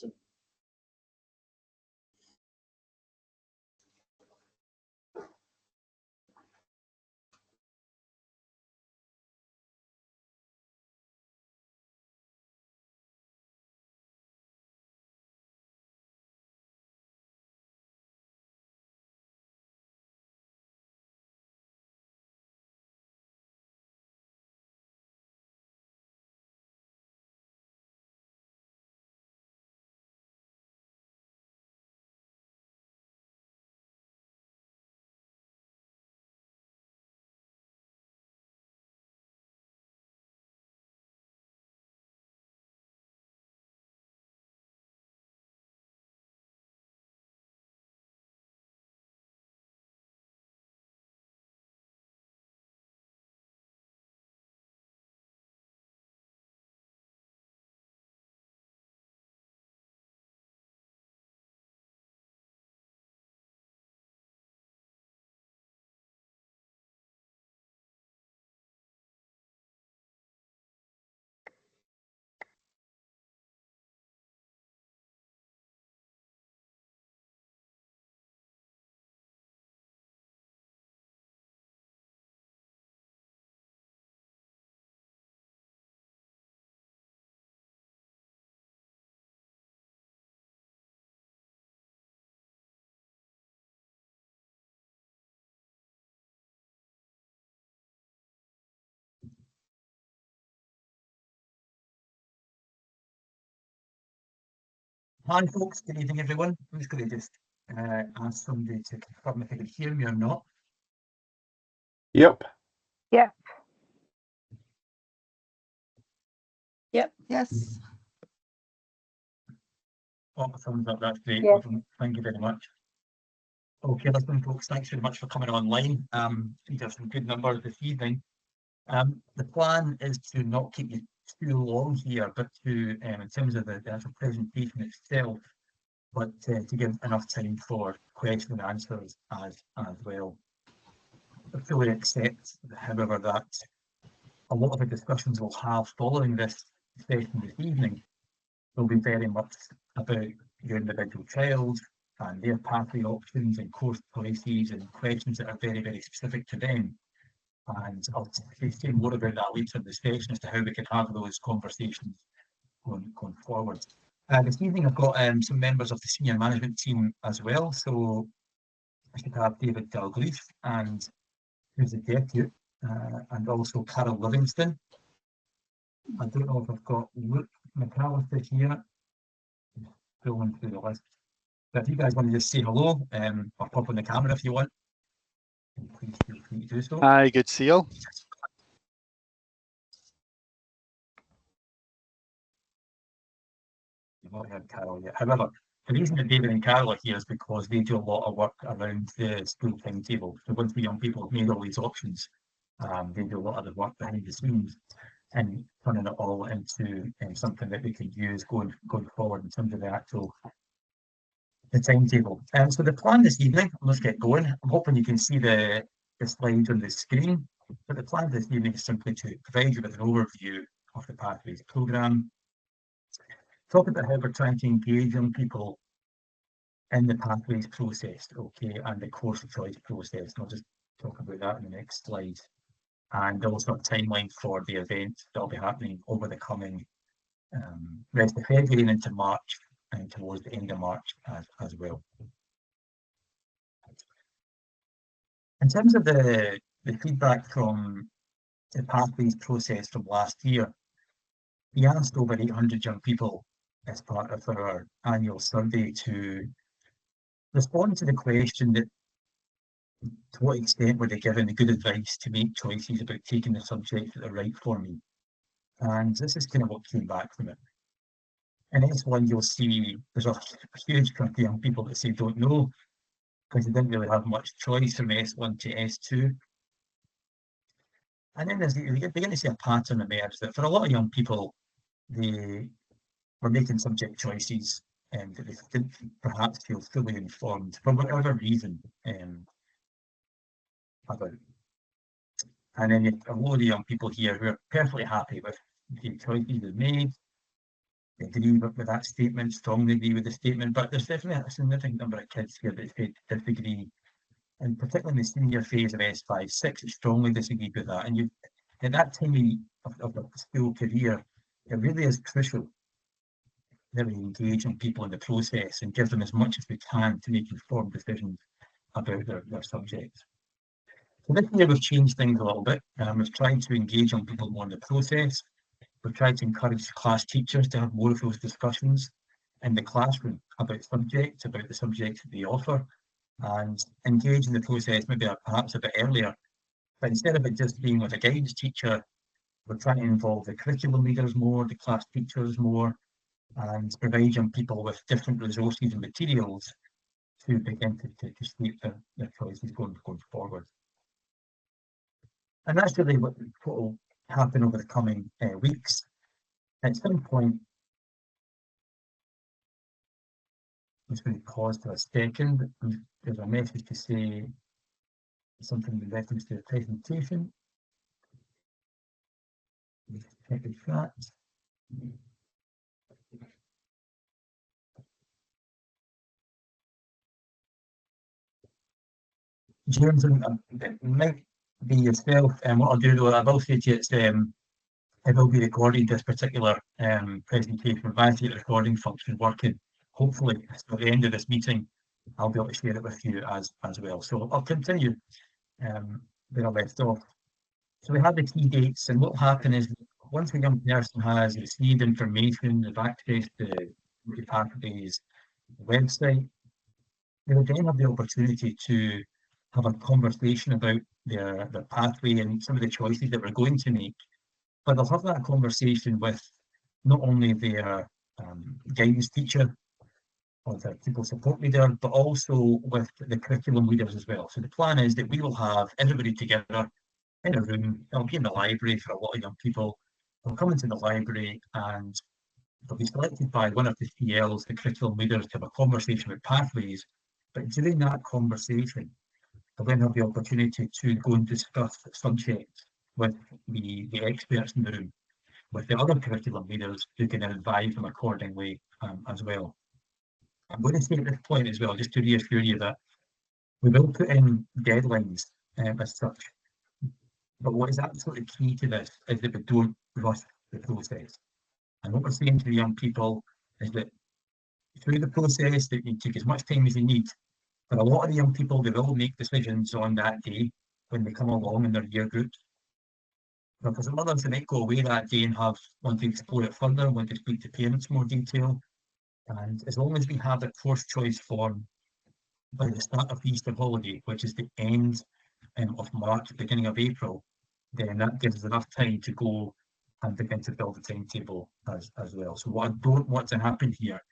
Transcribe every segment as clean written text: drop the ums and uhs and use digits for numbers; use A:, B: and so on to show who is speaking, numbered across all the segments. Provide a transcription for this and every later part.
A: soon. Hi folks, good evening everyone. I'm just going to just ask somebody to confirm if they can hear me or not.
B: Yep.
C: Yep.
D: Yep.
C: Yes.
A: Oh, thumbs up, that's great.
C: Yes.
A: Thank you very much. Okay, listen folks, thanks very much for coming online. These are some good numbers this evening. The plan is to not keep you too long here, but to, in terms of the actual presentation itself, but to give enough time for question and answers as well. I fully accept, however, that a lot of the discussions we'll have following this session this evening will be very much about your individual child and their pathway options and course choices and questions that are very, very specific to them. And I'll say more about that later in the session as to how we can have those conversations going forward. This evening I've got some members of the senior management team as well. So I should have David Dalgleish, and who's the deputy, and also Carol Livingston. I don't know if I've got Luke McAllister here. Going through the list. But if you guys want to just say hello, or pop on the camera if you want, please feel free to do so.
B: Hi, good to see you.
A: You've not heard Carol yet. However, the reason that David and Carol are here is because they do a lot of work around the school timetable. So once the young people have made all these options, they do a lot of the work behind the scenes and turning it all into something that we can use going forward in terms of the actual timetable. So the plan this evening, let's get going. I'm hoping you can see the slides on the screen. But the plan this evening is simply to provide you with an overview of the Pathways programme, talk about how we're trying to engage young people in the Pathways process, okay, and the course choice process. And I'll just talk about that in the next slide. And also a timeline for the event that'll be happening over the coming rest of February and into March, and towards the end of March as well. In terms of the feedback from the Pathways process from last year, we asked over 800 young people as part of our annual survey to respond to the question that to what extent were they given the good advice to make choices about taking the subjects that are right for me. And this is kind of what came back from it. In S1, you'll see there's a huge chunk of young people that say don't know, because they didn't really have much choice from S1 to S2. And then you begin to see a pattern emerge that for a lot of young people, they were making subject choices that they didn't perhaps feel fully informed for whatever reason about. And then you have a load of young people here who are perfectly happy with the choices they've made. agree with that statement, strongly agree with the statement, but there's definitely a significant number of kids here that disagree, and particularly in the senior phase of S5, 6 strongly disagree with that. And you, at that time of the school career, it really is crucial that we engage in people in the process and give them as much as we can to make informed decisions about their subjects. So this year we've changed things a little bit. We've tried to engage on people more in the process. We've tried to encourage class teachers to have more of those discussions in the classroom about the subjects that they offer, and engage in the process maybe perhaps a bit earlier. But instead of it just being with a guidance teacher, we're trying to involve the curriculum leaders more, the class teachers more, and provide young people with different resources and materials to begin to shape their choices going forward. And that's really what will happen over the coming weeks. At some point, I'm just going to pause for a second. There's a message to say something in reference to the presentation. Let's check the chat. James, it might be yourself, and what I'll do though, I will say to you, it will be recording this particular presentation. We've managed to get the recording function working. Hopefully, at the end of this meeting, I'll be able to share it with you as well. So I'll continue where I left off. So we have the key dates, and what will happen is once a young person has received information, they've access to the pathways website, they will then have the opportunity to have a conversation about their pathway and some of the choices that we're going to make. But they'll have that conversation with not only their guidance teacher or their pupil support leader, but also with the curriculum leaders as well. So the plan is that we will have everybody together in a room. They'll be in the library for a lot of young people. They'll come into the library and they'll be selected by one of the CLs, the curriculum leaders, to have a conversation with pathways. But during that conversation, they'll then have the opportunity to go and discuss subjects with the experts in the room, with the other curriculum leaders who can advise them accordingly as well. I'm going to say at this point as well, just to reassure you that we will put in deadlines as such. But what is absolutely key to this is that we don't rush the process. And what we're saying to the young people is that through the process, that you take as much time as you need. But a lot of the young people, they will make decisions on that day when they come along in their year groups. Because some others, they might go away that day and want to explore it further, want to speak to parents in more detail. And as long as we have a course choice form by the start of the Easter holiday, which is the end of March, beginning of April, then that gives us enough time to go and begin to build a timetable as well. So what I don't want to happen here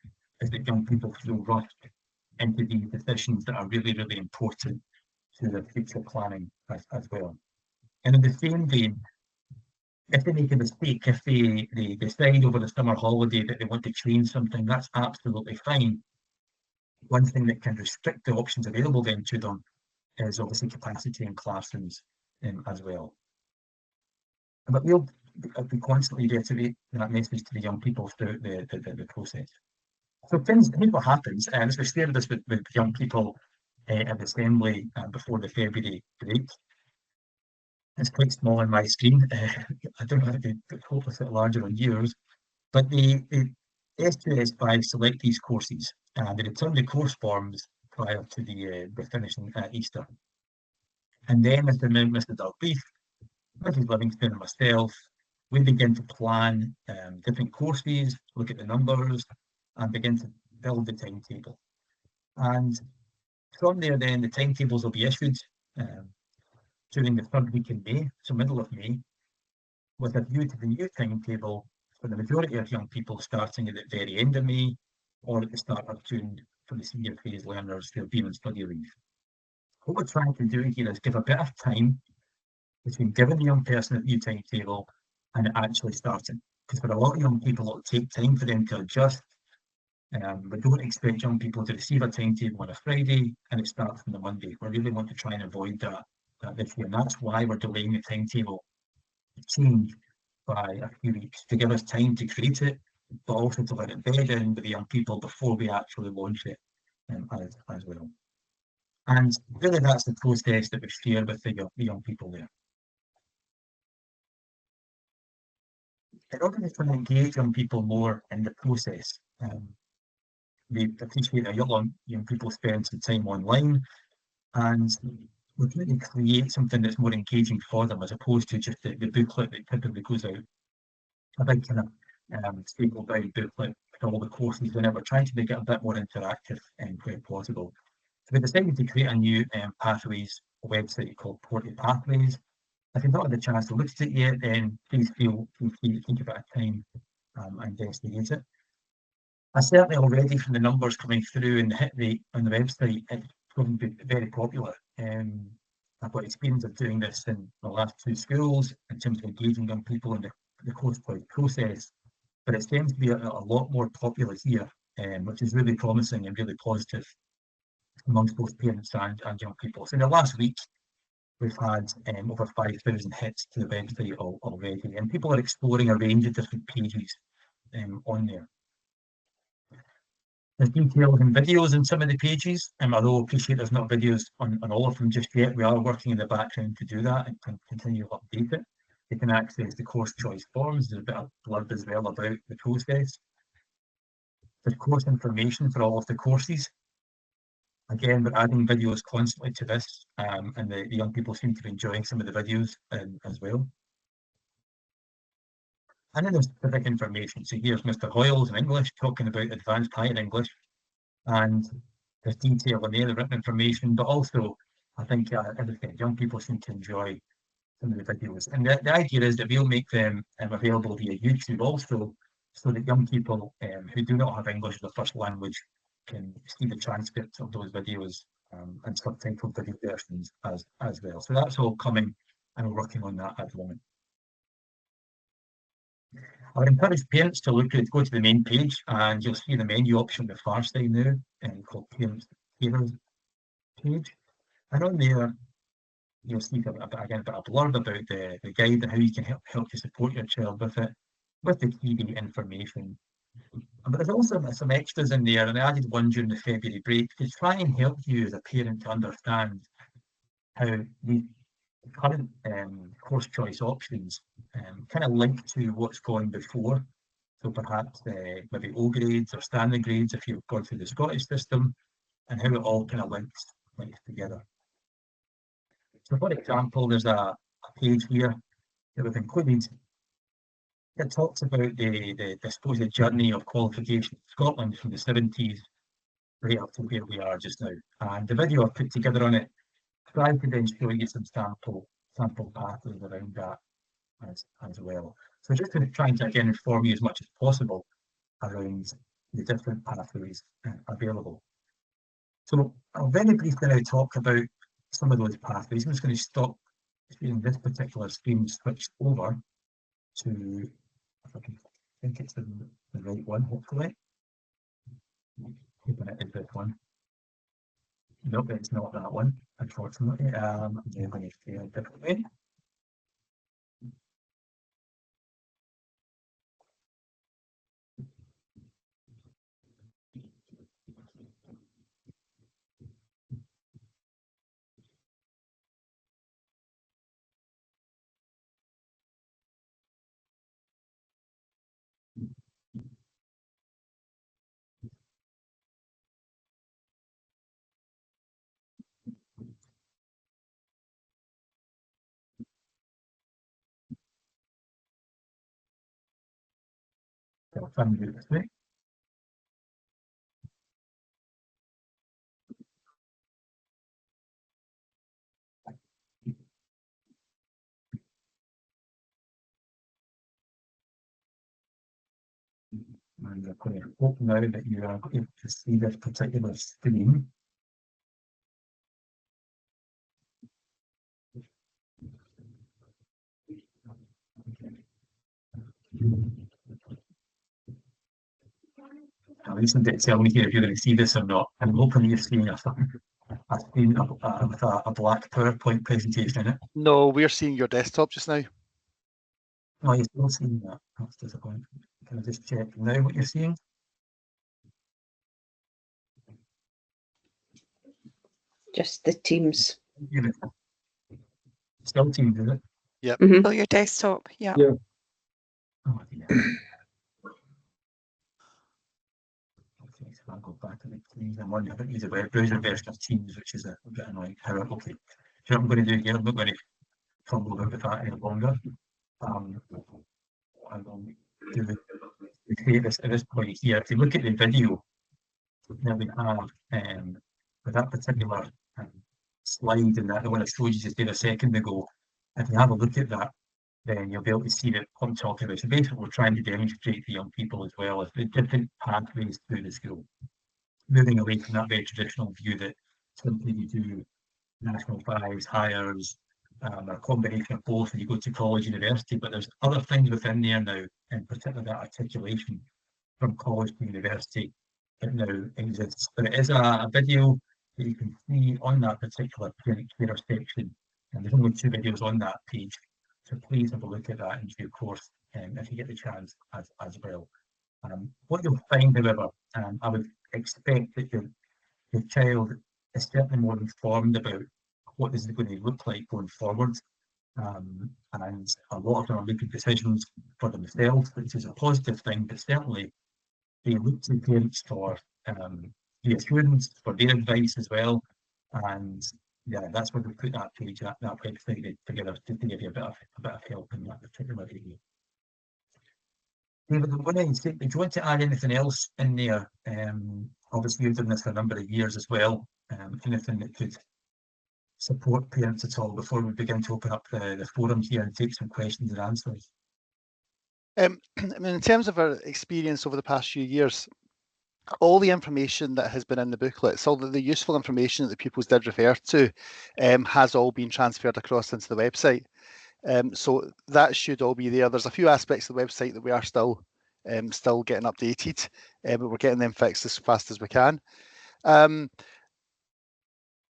A: is that young people feel rushed into these decisions that are really, really important to their future planning as well. And in the same vein, if they make a mistake, if they decide over the summer holiday that they want to change something, that's absolutely fine. One thing that can restrict the options available then to them is obviously capacity in classrooms as well. But we'll be constantly reiterate that message to the young people throughout the process. So here's what happens, and we shared this with young people at the assembly before the February break. It's quite small on my screen. I don't know how to cope with it larger on yours, but the S2, S5 select these courses and they return the course forms prior to the finishing at Easter. And then Mr. Dalgleaf, Mrs. Livingston and myself, we begin to plan different courses, look at the numbers, and begin to build the timetable. And from there then, the timetables will be issued during the third week in May, so middle of May, with a view to the new timetable for the majority of young people starting at the very end of May or at the start of June for the senior phase learners who have been on study leave. What we're trying to do here is give a bit of time between giving the young person a new timetable and it actually starting. Because for a lot of young people, it'll take time for them to adjust. We don't expect young people to receive a timetable on a Friday and it starts on the Monday. We really want to try and avoid that this year. And that's why we're delaying the timetable change by a few weeks to give us time to create it, but also to let it bed in with the young people before we actually launch it as well. And really that's the process that we share with the young people there. In order to try and engage young people more in the process, we appreciate that young people spend some time online, and we're trying to create something that's more engaging for them as opposed to just the booklet that typically goes out. A big kind of staple bound booklet with all the courses in it. We're trying to make it a bit more interactive and where possible. So we decided to create a new Pathways website called Porty Pathways. If you've not had the chance to look at it yet, then please feel free to think about a time and investigate it. I certainly already from the numbers coming through and the hit rate on the website, it's proven to be very popular. I've got experience of doing this in the last 2 schools in terms of engaging young people in the course process, but it seems to be a lot more popular here, which is really promising and really positive amongst both parents and young people. So in the last week, we've had over 5,000 hits to the website already, and people are exploring a range of different pages on there. There's details and videos in some of the pages, although I appreciate there's not videos on all of them just yet. We are working in the background to do that and continue to update it. You can access the course choice forms. There's a bit of blurb as well about the process. There's course information for all of the courses. Again, we're adding videos constantly to this, and the young people seem to be enjoying some of the videos as well. And then there's specific information. So here's Mr. Hoyles in English talking about advanced higher English, and there's detail in there, the written information, but also I think, as I said, young people seem to enjoy some of the videos. And the idea is that we'll make them available via YouTube also, so that young people who do not have English as a first language can see the transcripts of those videos and subtitled video versions as well. So that's all coming, and we're working on that at the moment. I would encourage parents to go to the main page, and you'll see the menu option on the far side now, called Parents Carers page. And on there, you'll see again a bit of blurb about the guide and how you can help to support your child with it, with the key information. But there's also some extras in there, and I added one during the February break to try and help you as a parent to understand how the current course choice options kind of link to what's gone before. So perhaps maybe O grades or standard grades if you've gone through the Scottish system, and how it all kind of links together. So for example, there's a page here that we've included that talks about the supposed journey of qualification in Scotland from the 70s right up to where we are just now. And the video I've put together on it tries to then show you some sample pathways around that as well. So just to try and again inform you as much as possible around the different pathways available. So I'll very briefly now talk about some of those pathways. I'm just going to stop sharing this particular screen, switch over to, if I can think it's the right one, hopefully. Hoping it is this one. Nope, it's not that one, unfortunately. I'm going to share a different way. I'll try and do it this way. And I'm going to hope now that you are able to see this particular screen. Now, listen to tell me here if you're going to see this or not. I'm hoping you're seeing a screen with a black PowerPoint presentation in it.
B: No, we're seeing your desktop just now.
A: Oh, you're still seeing that. That's disappointing. Can I just check now what you're seeing?
D: Just the Teams.
A: You're still Teams, is it?
D: Mhm.
C: Oh, your desktop. Yeah.
B: Yeah.
A: Oh, dear. Okay, so I'll go back to the Teams. I'm wondering, I don't use a web browser version of Teams, which is a bit annoying. However, okay. So what I'm going to do here, I'm not going to fumble about with that any longer. I will do this at this point here. If you look at the video that we have with that particular slide and that the one I showed you just there a second ago, if you have a look at that, then you'll be able to see that what I'm talking about. So basically, we're trying to demonstrate to young people as well as the different pathways through the school, moving away from that very traditional view that simply you do national fives, hires, a combination of both, and you go to college, university. But there's other things within there now, in particular that articulation from college to university that now exists. But it is a video that you can see on that particular parent carer section, and there's only 2 videos on that page. So please have a look at that in due course if you get the chance as well. What you'll find, however, I would expect that your child is certainly more informed about what this is going to look like going forward. And a lot of them are making decisions for themselves, which is a positive thing, but certainly they look to parents for reassurance, for their advice as well. And yeah, that's where we put that page, that website together to give you a bit of help in that particular area. David, I'm going to say, do you want to add anything else in there? Obviously, you've done this for a number of years as well. Anything that could support parents at all before we begin to open up the forum here and take some questions and answers?
B: I mean, in terms of our experience over the past few years, all the information that has been in the booklets, all the useful information that the pupils did refer to, has all been transferred across into the website. So that should all be there. There's a few aspects of the website that we are still getting updated, but we're getting them fixed as fast as we can.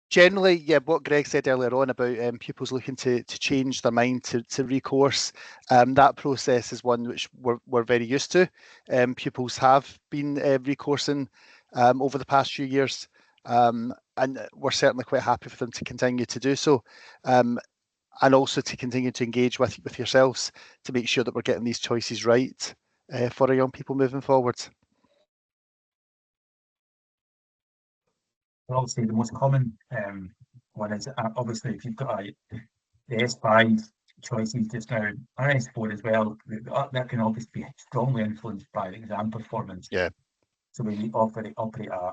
B: Generally, yeah, what Greg said earlier on about pupils looking to change their mind to recourse, that process is one which we're very used to. Pupils have been recoursing over the past few years, and we're certainly quite happy for them to continue to do so, and also to continue to engage with yourselves to make sure that we're getting these choices right for our young people moving forward.
A: Obviously, the most common one is obviously if you've got the S5 choices just now, or S4 as well, that can obviously be strongly influenced by the exam performance.
B: Yeah.
A: So we operate a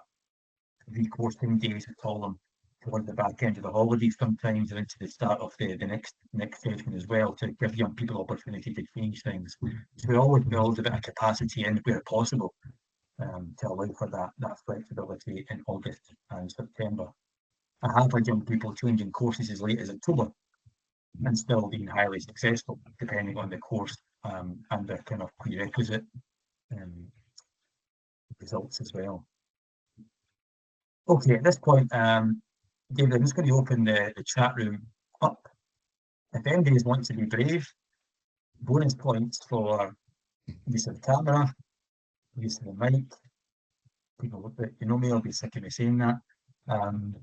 A: recoursing days, we call them, towards the back end of the holidays sometimes and into the start of the next session as well, to give young people opportunity to change things. So we always build a bit of capacity in where possible to allow for that flexibility in August and September. I have had young people changing courses as late as October and still being highly successful, depending on the course and their kind of prerequisite results as well. Okay, at this point, David, I'm just going to open the chat room up. If anybody wants to be brave, bonus points for use of the camera, use of the mic. People that you know me will be sick of me saying that. And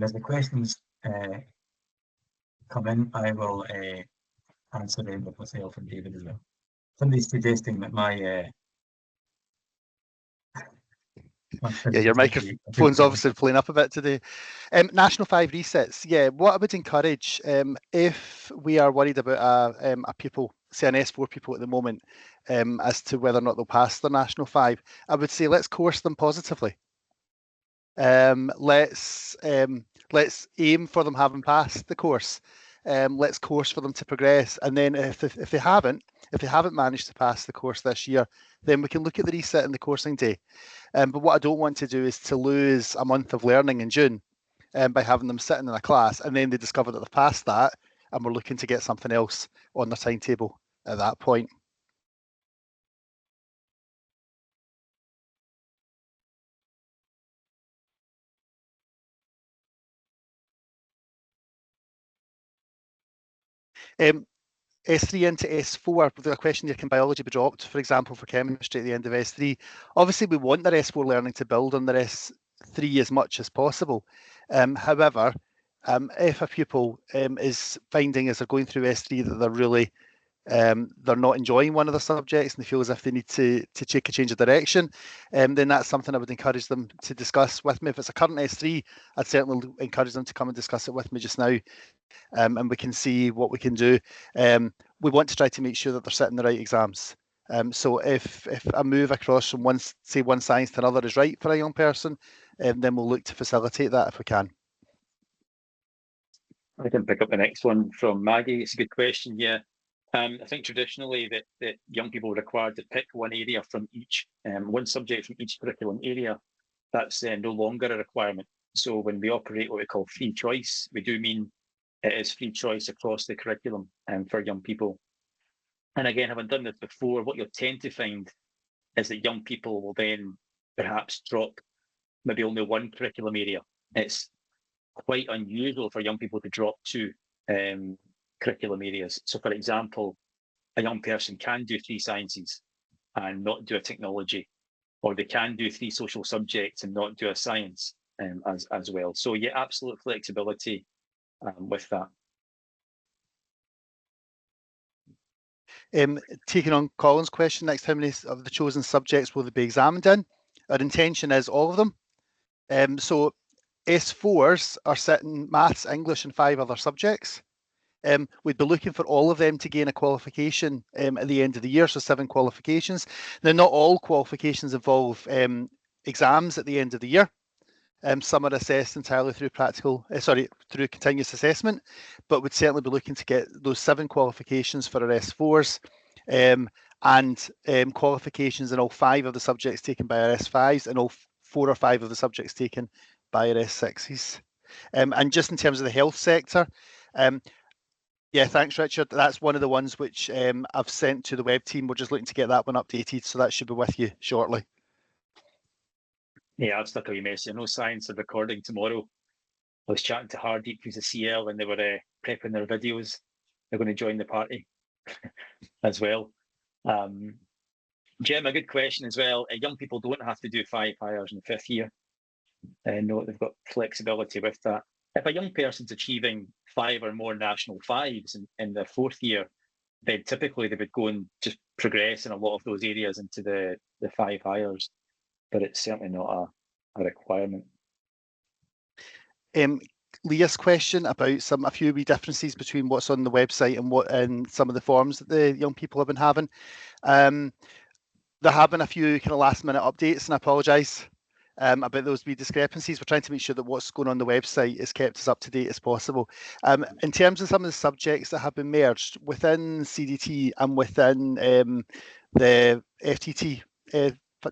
A: as the questions come in, I will answer them with myself and David as well. Somebody's suggesting that my
B: Yeah, your microphone's obviously playing up a bit today. National 5 resets. Yeah, what I would encourage, if we are worried about a pupil, say an S4 pupil at the moment, as to whether or not they'll pass their National 5, I would say let's course them positively. Let's aim for them having passed the course. Let's course for them to progress, and then if they haven't managed to pass the course this year, then we can look at the reset in the coursing day. But what I don't want to do is to lose a month of learning in June by having them sitting in a class and then they discover that they've passed that and we're looking to get something else on their timetable at that point. S3 into S4, the question here, can biology be dropped, for example, for chemistry at the end of S3? Obviously, we want their S4 learning to build on their S3 as much as possible. However, if a pupil is finding as they're going through S3 that they're really they're not enjoying one of the subjects and they feel as if they need to take a change of direction, then that's something I would encourage them to discuss with me. If it's a current S3, I'd certainly encourage them to come and discuss it with me just now, and we can see what we can do. We want to try to make sure that they're setting the right exams. So if a move across from one science to another is right for a young person, then we'll look to facilitate that if we can.
C: I can pick up the next one from Maggie. It's a good question. Yeah, I think traditionally that young people are required to pick one area from each, one subject from each curriculum area. That's no longer a requirement. So when we operate what we call free choice, we do mean it is free choice across the curriculum for young people. And again, having done this before, what you'll tend to find is that young people will then perhaps drop maybe only one curriculum area. It's quite unusual for young people to drop two curriculum areas. So for example, a young person can do 3 sciences and not do a technology, or they can do 3 social subjects and not do a science as well. So yeah, absolute flexibility with that.
B: Taking on Colin's question next, how many of the chosen subjects will they be examined in? Our intention is all of them. So S4s are sitting maths, English and 5 other subjects. We'd be looking for all of them to gain a qualification at the end of the year, so 7 qualifications. Now, not all qualifications involve exams at the end of the year. Some are assessed entirely through through continuous assessment, but we'd certainly be looking to get those 7 qualifications for our S4s, and qualifications in all 5 of the subjects taken by our S5s and all 4 or 5 of the subjects taken by our S6s. And just in terms of the health sector, yeah, thanks, Richard. That's one of the ones which I've sent to the web team. We're just looking to get that one updated, so that should be with you shortly.
C: Yeah, I've stuck a wee message. I know Science are recording tomorrow. I was chatting to Hardeep, who's a CL, and they were prepping their videos. They're going to join the party as well. Jim, a good question as well. Young people don't have to do 5 hires in the 5th year. No, they've got flexibility with that. If a young person's achieving 5 or more national 5s in their 4th year, then typically they would go and just progress in a lot of those areas into the 5 hires. But it's certainly not a requirement.
B: Leah's question about a few wee differences between what's on the website and what in some of the forms that the young people have been having. There have been a few kind of last minute updates, and I apologise about those wee discrepancies. We're trying to make sure that what's going on the website is kept as up to date as possible. In terms of some of the subjects that have been merged within CDT and within the FTT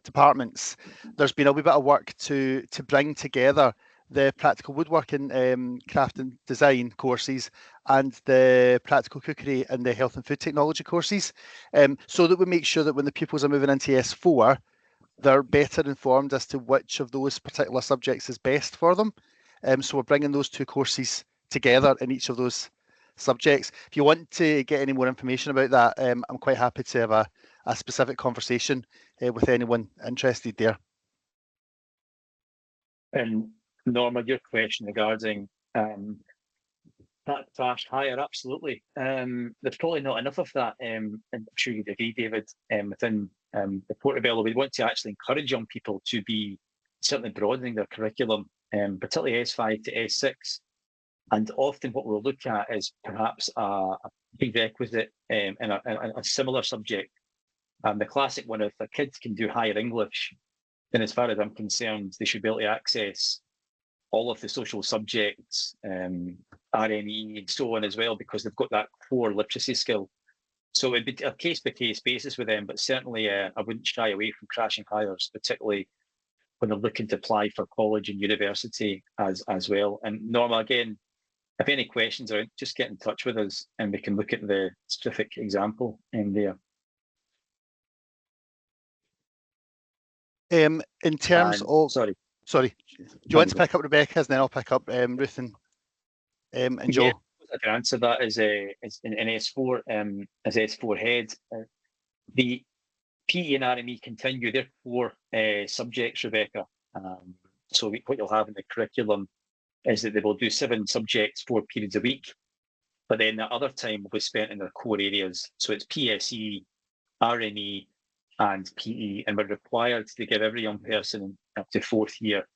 B: departments, there's been a wee bit of work to bring together the practical woodworking, craft and design courses and the practical cookery and the health and food technology courses, so that we make sure that when the pupils are moving into S4, they're better informed as to which of those particular subjects is best for them. So we're bringing those 2 courses together in each of those subjects. If you want to get any more information about that, I'm quite happy to have a specific conversation with anyone interested there.
C: And Norma, your question regarding that fast hire, absolutely. There's probably not enough of that, and I'm sure you'd agree, David, within the Portobello. We want to actually encourage young people to be certainly broadening their curriculum, particularly S5 to S6. And often what we'll look at is perhaps a prerequisite in a similar subject. The classic one, if a kid can do higher English, then as far as I'm concerned, they should be able to access all of the social subjects, RME and so on as well, because they've got that core literacy skill. So it'd be a case-by-case basis with them, but certainly I wouldn't shy away from crashing hires, particularly when they're looking to apply for college and university as well. And Norma, again, if any questions are, just get in touch with us and we can look at the specific example in there.
B: In terms of... Sorry. Do you want to pick up Rebecca's, and then I'll pick up Ruth and Joe?
C: Yeah, I can answer that as in S4 as S4 head. The PE and RME continue their 4 subjects, Rebecca. So what you'll have in the curriculum is that they will do 7 subjects, 4 periods a week, but then the other time will be spent in their core areas. So it's PSE, RME, and PE, and we're required to give every young person up to 4th year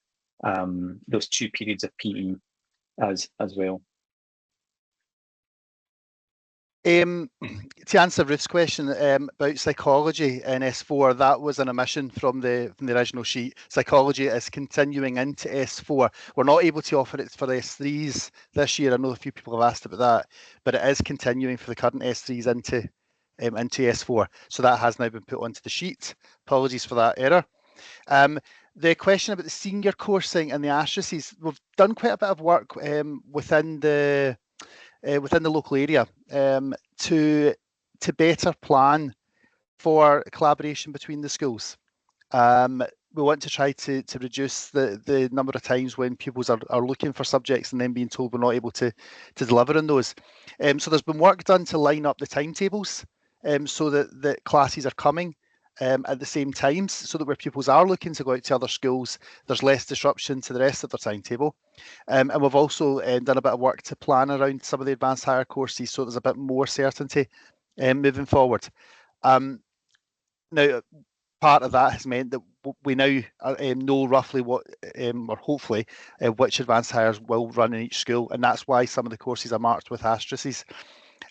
C: those 2 periods of PE as well.
B: To answer Ruth's question about psychology in S4, that was an omission from the original sheet. Psychology is continuing into S4. We're not able to offer it for S3s this year. I know a few people have asked about that, but it is continuing for the current S3s into S4. So that has now been put onto the sheet. Apologies for that error. The question about the senior coursing and the asterisks, we've done quite a bit of work within the local area to better plan for collaboration between the schools. We want to try to reduce the number of times when pupils are looking for subjects and then being told we're not able to deliver on those. So there's been work done to line up the timetables so that classes are coming at the same times, so that where pupils are looking to go out to other schools, there's less disruption to the rest of their timetable. And we've also done a bit of work to plan around some of the advanced higher courses, so there's a bit more certainty moving forward. Now, part of that has meant that we now know roughly what, or hopefully, which advanced hires will run in each school, and that's why some of the courses are marked with asterisks.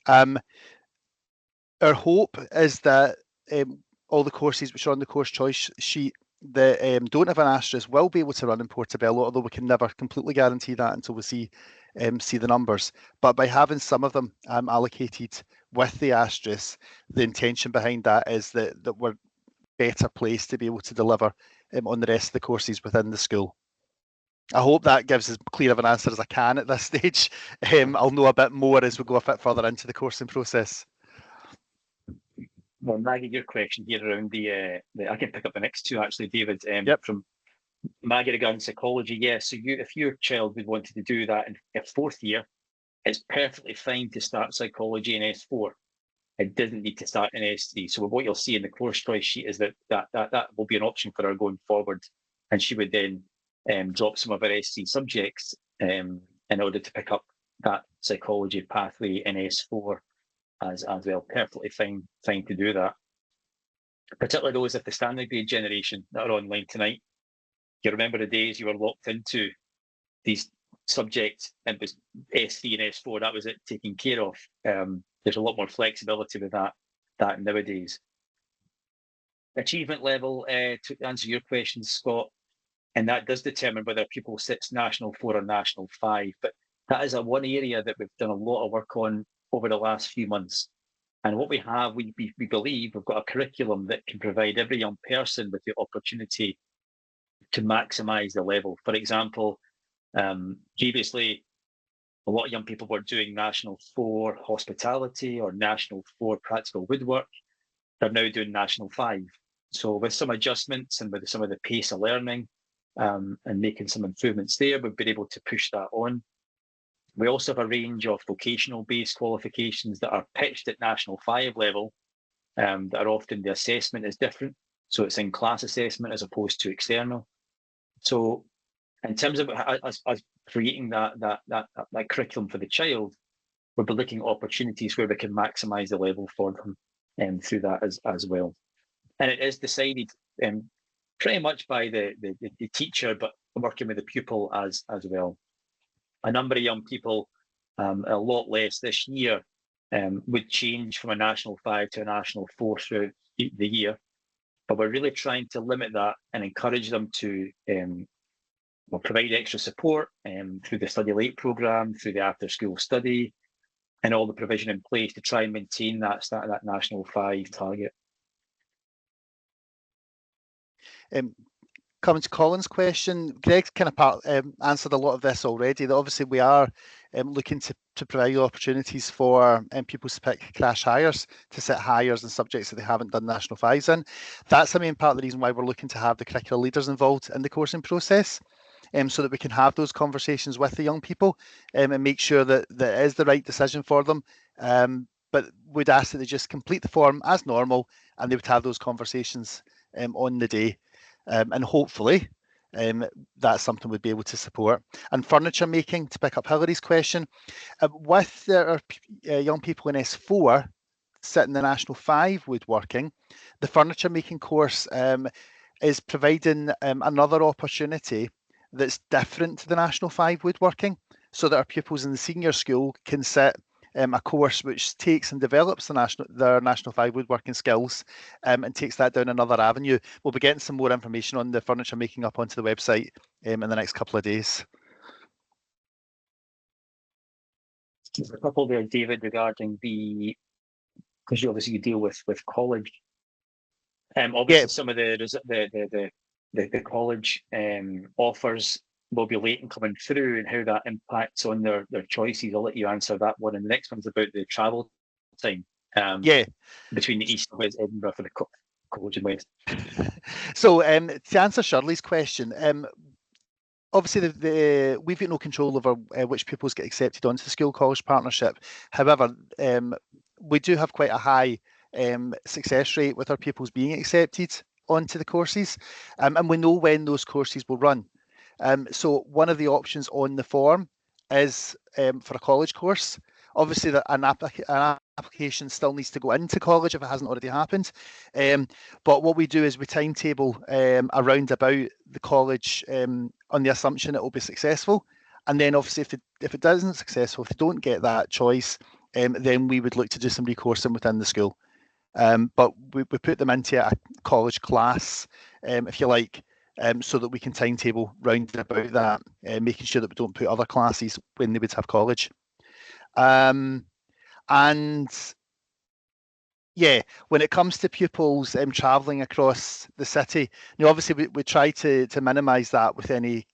B: Our hope is that all the courses which are on the course choice sheet that don't have an asterisk will be able to run in Portobello, although we can never completely guarantee that until we see the numbers. But by having some of them allocated with the asterisk, the intention behind that is that we're better placed to be able to deliver on the rest of the courses within the school. I hope that gives as clear of an answer as I can at this stage. I'll know a bit more as we go a bit further into the coursing process.
C: Well, Maggie, your question here around the I can pick up the next 2 actually, David.
B: Yep.
C: From Maggie regarding psychology, yes. So if your child would wanted to do that in 4th year, it's perfectly fine to start psychology in S4. It doesn't need to start in S3. So what you'll see in the course choice sheet is that will be an option for her going forward, and she would then drop some of her S3 subjects in order to pick up that psychology pathway in S4. As well, perfectly fine to do that. Particularly those of the standard grade generation that are online tonight. You remember the days you were locked into these subjects and it was S3 and S4, that was it taken care of. There's a lot more flexibility with that nowadays. Achievement level, to answer your question, Scott, and that does determine whether pupil sits National 4 or National 5, but that is one area that we've done a lot of work on over the last few months. And what we have, we believe we've got a curriculum that can provide every young person with the opportunity to maximise the level. For example, previously, a lot of young people were doing National 4 hospitality or National 4 practical woodwork. They're now doing National 5. So with some adjustments and with some of the pace of learning and making some improvements there, we've been able to push that on. We also have a range of vocational-based qualifications that are pitched at National 5 level, that are often the assessment is different. So it's in-class assessment as opposed to external. So in terms of us creating that curriculum for the child, we'll be looking at opportunities where we can maximise the level for them through that as well. And it is decided pretty much by the teacher, but working with the pupil as well. A number of young people, a lot less this year, would change from a National 5 to a National 4 through the year. But we're really trying to limit that and encourage them to provide extra support through the Study Late programme, through the after-school study, and all the provision in place to try and maintain that National 5 target.
B: Coming to Colin's question, Greg's kind of answered a lot of this already. That obviously we are looking to provide opportunities for pupils to pick crash hires, to sit hires in subjects that they haven't done National 5s in. That's the main part of the reason why we're looking to have the curricular leaders involved in the coursing process. so that we can have those conversations with the young people and make sure that it is the right decision for them. But we'd ask that they just complete the form as normal, and they would have those conversations on the day. And hopefully that's something we'd be able to support. And furniture making, to pick up Hillary's question, with our young people in S4 sitting the National 5 woodworking, the furniture making course is providing another opportunity that's different to the National 5 woodworking, so that our pupils in the senior school can sit a course which takes and develops their National 5 woodworking skills and takes that down another avenue. We'll be getting some more information on the furniture making up onto the website in the next couple of days.
C: A couple there, David, regarding because you obviously deal with college. Obviously, some of the college offers will be late in coming through, and how that impacts on their choices. I'll let you answer that one. And the next one's about the travel time. Between the East and West Edinburgh for the college and West.
B: So to answer Shirley's question, obviously we've got no control over which pupils get accepted onto the school-college partnership. However, we do have quite a high success rate with our pupils being accepted onto the courses, and we know when those courses will run. So one of the options on the form is for a college course. Obviously, an application still needs to go into college if it hasn't already happened. But what we do is we timetable around about the college on the assumption it will be successful. And then obviously if it isn't successful, if they don't get that choice, then we would look to do some recoursing within the school. But we put them into a college class, if you like, so that we can timetable round about that, making sure that we don't put other classes when they would have college. And yeah, when it comes to pupils travelling across the city, obviously we try to minimise that with any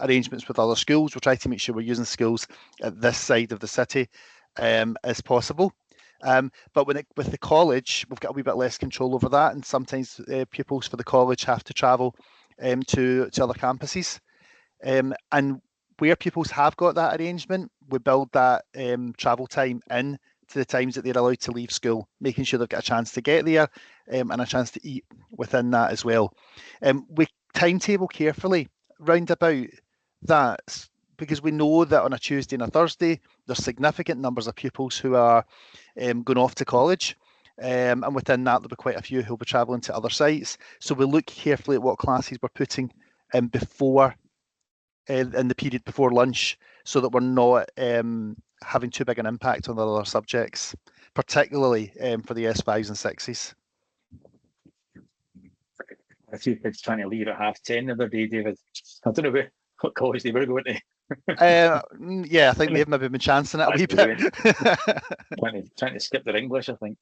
B: arrangements with other schools. We'll try to make sure we're using schools at this side of the city as possible. But with the college, we've got a wee bit less control over that, and sometimes pupils for the college have to travel to other campuses. And where pupils have got that arrangement, we build that travel time in to the times that they're allowed to leave school, making sure they've got a chance to get there and a chance to eat within that as well. We timetable carefully round about that, because we know that on a Tuesday and a Thursday, there's significant numbers of pupils who are going off to college. And within that, there'll be quite a few who'll be travelling to other sites. So we look carefully at what classes we're putting before in the period before lunch, so that we're not having too big an impact on the other subjects, particularly for the S5s and 6s.
C: A few kids trying to leave at 10:30 the other day, David. I don't know what college they were going to.
B: Yeah, I think they've maybe been chancing it a wee
C: bit. trying to skip their English, I think.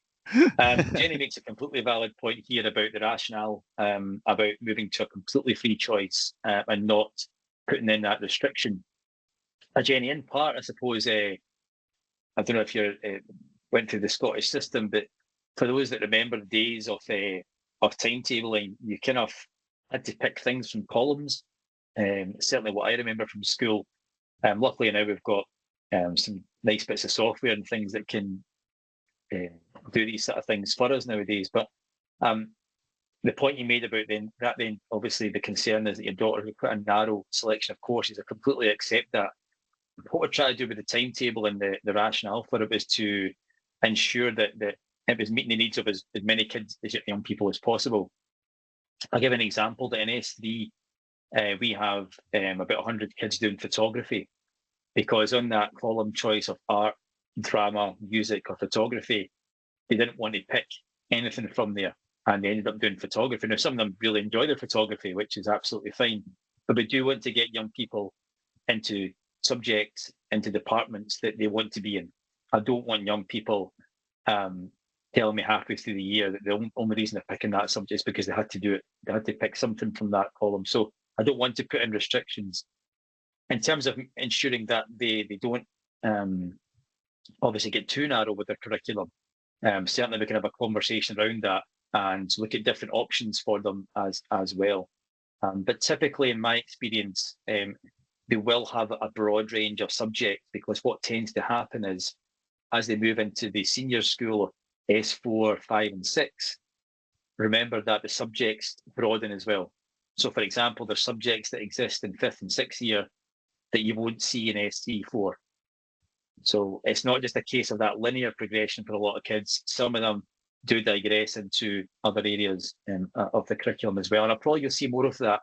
C: Jenny makes a completely valid point here about the rationale about moving to a completely free choice and not putting in that restriction. Jenny, in part, I suppose, I don't know if you went through the Scottish system, but for those that remember the days of timetabling, you kind of had to pick things from columns. Certainly what I remember from school. Luckily now we've got some nice bits of software and things that can do these sort of things for us nowadays. But the point you made about then obviously the concern is that your daughter would put a narrow selection of courses. I completely accept that. What we're trying to do with the timetable and the rationale for it was to ensure that it was meeting the needs of as many kids, as young people as possible. I'll give an example. That in S3, we have about 100 kids doing photography, because on that column choice of art, drama, music, or photography, they didn't want to pick anything from there, and they ended up doing photography. Now, some of them really enjoy their photography, which is absolutely fine, but we do want to get young people into subjects, into departments that they want to be in. I don't want young people telling me halfway through the year that the only reason they're picking that subject is because they had to do it. They had to pick something from that column. So I don't want to put in restrictions. In terms of ensuring that they don't obviously get too narrow with their curriculum, certainly we can have a conversation around that and look at different options for them as well. But typically, in my experience, they will have a broad range of subjects, because what tends to happen is, as they move into the senior school, S4, 5 and 6, remember that the subjects broaden as well. So, for example, there's subjects that exist in 5th and 6th year that you won't see in S3, 4. So it's not just a case of that linear progression for a lot of kids. Some of them do digress into other areas of the curriculum as well. And I probably you'll see more of that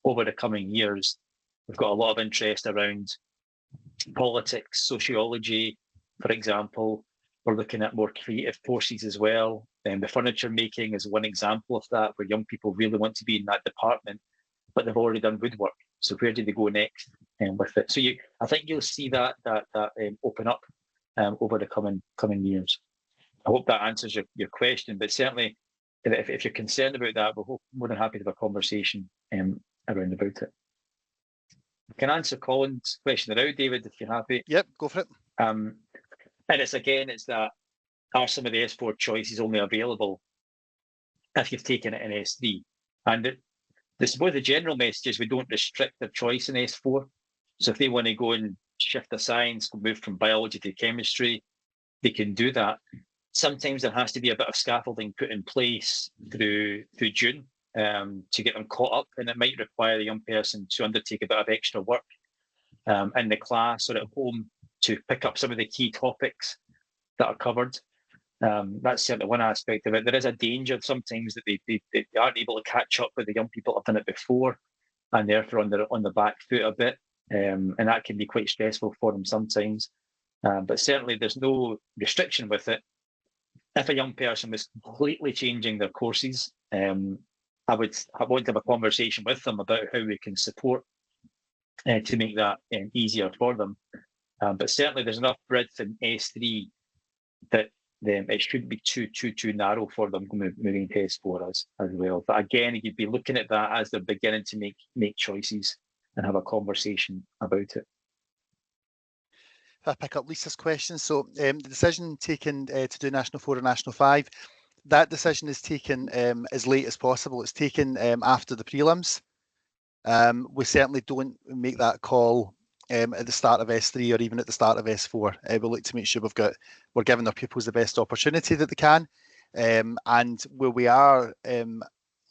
C: over the coming years. We've got a lot of interest around politics, sociology, for example. We're looking at more creative courses as well. The furniture making is one example of that, where young people really want to be in that department, but they've already done woodwork. So where do they go next with it? So I think you'll see that open up over the coming years. I hope that answers your question, but certainly if you're concerned about that, we're more than happy to have a conversation around about it. I can answer Colin's question now, David, if you're happy.
B: Yep, go for it.
C: And it's that, are some of the S4 choices only available if you've taken it in S3? And the general message is we don't restrict their choice in S4. So if they want to go and shift the science, move from biology to chemistry, they can do that. Sometimes there has to be a bit of scaffolding put in place through June to get them caught up, and it might require the young person to undertake a bit of extra work in the class or at home to pick up some of the key topics that are covered. That's certainly one aspect of it. There is a danger sometimes that they aren't able to catch up with the young people that have done it before, and therefore on the back foot a bit, and that can be quite stressful for them sometimes. But certainly there's no restriction with it. If a young person was completely changing their courses, I want to have a conversation with them about how we can support to make that easier for them. But certainly there's enough breadth in S3 that it shouldn't be too narrow for them moving to S4 as well. But again, you'd be looking at that as they're beginning to make choices and have a conversation about it.
B: If I pick up Lisa's question, so the decision taken to do National 4 and National 5, that decision is taken as late as possible. It's taken after the prelims. We certainly don't make that call at the start of S3 or even at the start of S4. We look to make sure we're giving our pupils the best opportunity that they can, and where we are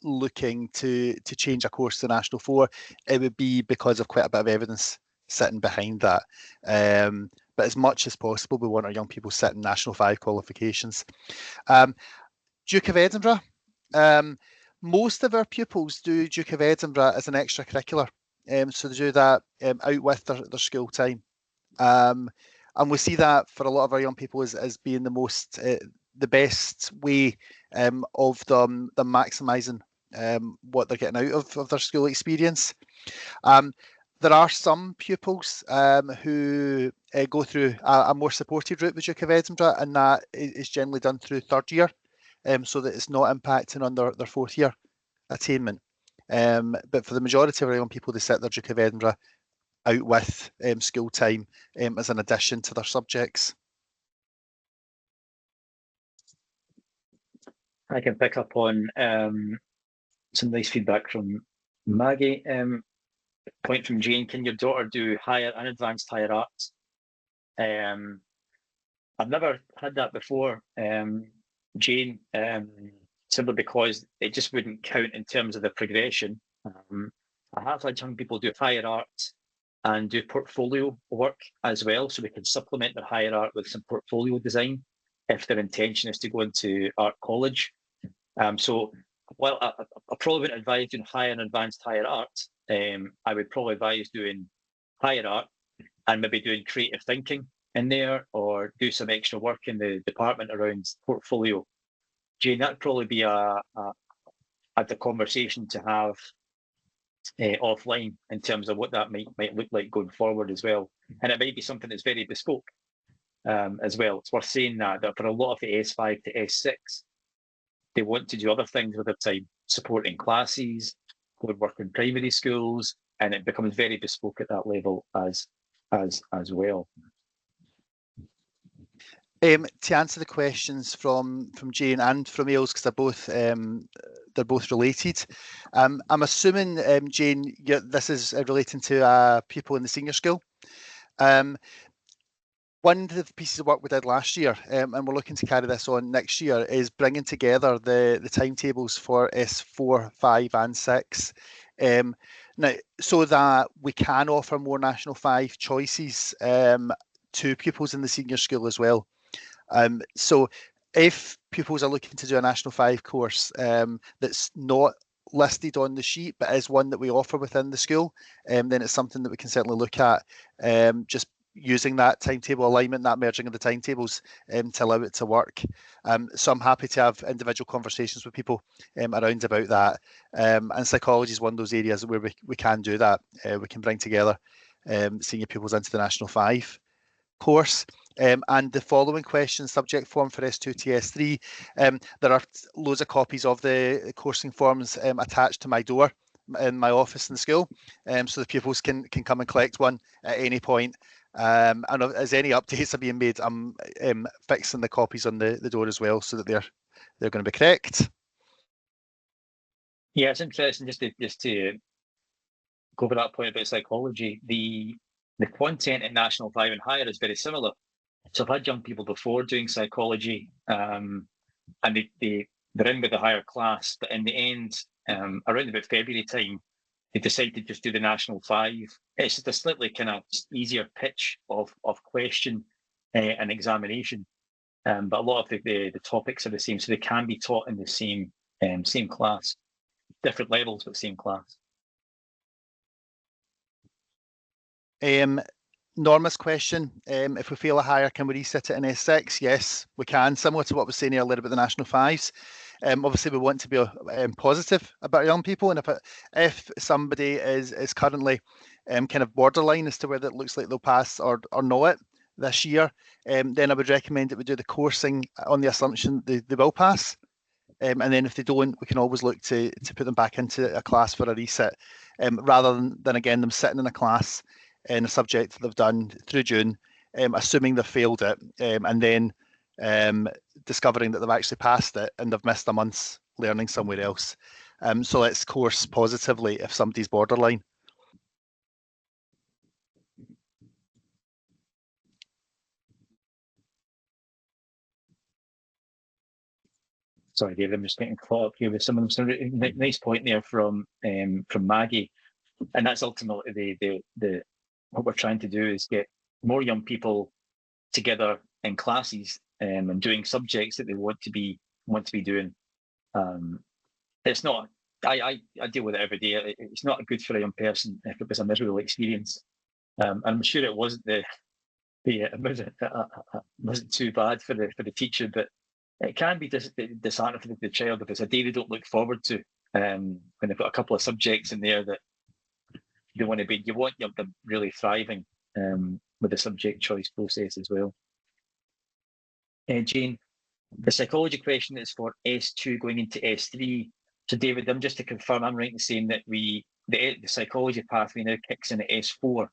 B: looking to change a course to National 4, it would be because of quite a bit of evidence sitting behind that. But as much as possible, we want our young people sitting National 5 qualifications. Duke of Edinburgh. Most of our pupils do Duke of Edinburgh as an extracurricular. So they do that out with their school time. And we see that for a lot of our young people as being the best way of them maximising what they're getting out of their school experience. There are some pupils who go through a more supported route with Duke of Edinburgh, and that is generally done through third year, so that it's not impacting on their fourth year attainment. But for the majority of our young people, they set their Duke of Edinburgh out with school time as an addition to their subjects.
C: I can pick up on some nice feedback from Maggie. Point from Jane: can your daughter do higher and advanced higher arts? I've never had that before, Jane, simply because it just wouldn't count in terms of the progression. I have had young people do higher arts and do portfolio work as well, so we can supplement their higher art with some portfolio design if their intention is to go into art college. So while I probably wouldn't advise doing higher and advanced higher art, I would probably advise doing higher art and maybe doing creative thinking in there, or do some extra work in the department around portfolio. Jane, that'd probably be the conversation to have offline in terms of what that might look like going forward as well. And it might be something that's very bespoke as well. It's worth saying that for a lot of the S5 to S6, they want to do other things with their time, supporting classes, going work in primary schools, and it becomes very bespoke at that level as well. To
B: answer the questions from Jane and from Ailes, because they're both they're both related. I'm assuming, Jane, this is relating to people in the senior school. One of the pieces of work we did last year, and we're looking to carry this on next year, is bringing together the timetables for S4, 5 and 6. Now, so that we can offer more National 5 choices to pupils in the senior school as well. So if pupils are looking to do a National 5 course that's not listed on the sheet, but is one that we offer within the school, then it's something that we can certainly look at, just using that timetable alignment, that merging of the timetables to allow it to work. So I'm happy to have individual conversations with people around about that. And psychology is one of those areas where we can do that. We can bring together senior pupils into the National 5 course. And the following question subject form for S2 to S3, there are loads of copies of the coursing forms attached to my door in my office in the school, so the pupils can come and collect one at any point. And as any updates are being made, I'm fixing the copies on the door as well, so that they're going to be correct.
C: Yeah, it's interesting just to go over that point about psychology. The content in National 5 and higher is very similar. So I've had young people before doing psychology, and they're in with the higher class, but in the end, around about February time, they decided to just do the National 5. It's just a slightly kind of easier pitch of question and examination, but a lot of the topics are the same, so they can be taught in the same class, different levels but same class.
B: Norma's question, if we fail a higher, can we resit it in S6? Yes, we can, similar to what we were saying earlier about the National 5s. Obviously, we want to be positive about young people, and if somebody is currently kind of borderline as to whether it looks like they'll pass or not this year, then I would recommend that we do the coursing on the assumption they will pass. And then if they don't, we can always look to put them back into a class for a resit, rather than again them sitting in a class in a subject that they've done through June, assuming they've failed it, and then discovering that they've actually passed it and they've missed a month's learning somewhere else. So let's course positively if somebody's borderline.
C: Sorry, David, I'm just getting caught up here with some of them. So nice point there from Maggie, and that's ultimately the what we're trying to do is get more young people together in classes and doing subjects that they want to be doing. It's not. I deal with it every day. It's not good for a young person if it was a miserable experience. I'm sure it wasn't it wasn't too bad for the teacher, but it can be disheartening for the child if it's a day they don't look forward to. When they've got a couple of subjects in there that they want to be, you want them really thriving with the subject choice process as well. Jane, the psychology question is for S2 going into S3. So David, just to confirm, I'm right in saying that the psychology pathway now kicks in at S4.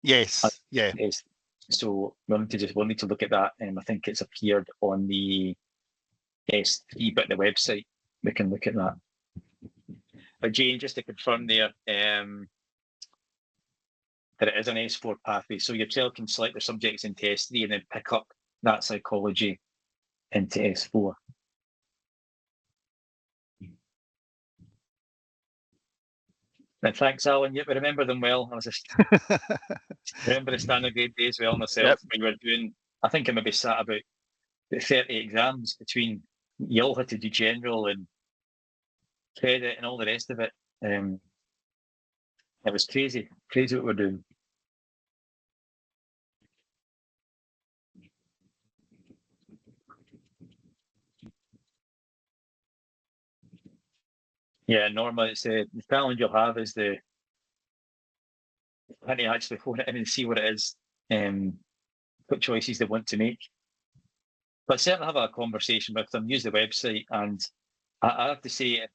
B: Yes. Yeah.
C: So we'll need to look at that. I think it's appeared on the S3 bit of the website. We can look at that. But Jane, just to confirm there, that it is an S4 pathway. So your child can select their subjects into S3 and then pick up that psychology into S4. And thanks, Alan. Yep, I remember them well. I remember the standard grade days well myself. Yep. When we were doing, I think I maybe sat about 30 exams between, you all had to do general and credit and all the rest of it. It was crazy what we're doing. Yeah, Norma, it's the challenge you'll have is trying to actually phone it in and see what it is, what choices they want to make. But certainly have a conversation with them, use the website, and I have to say,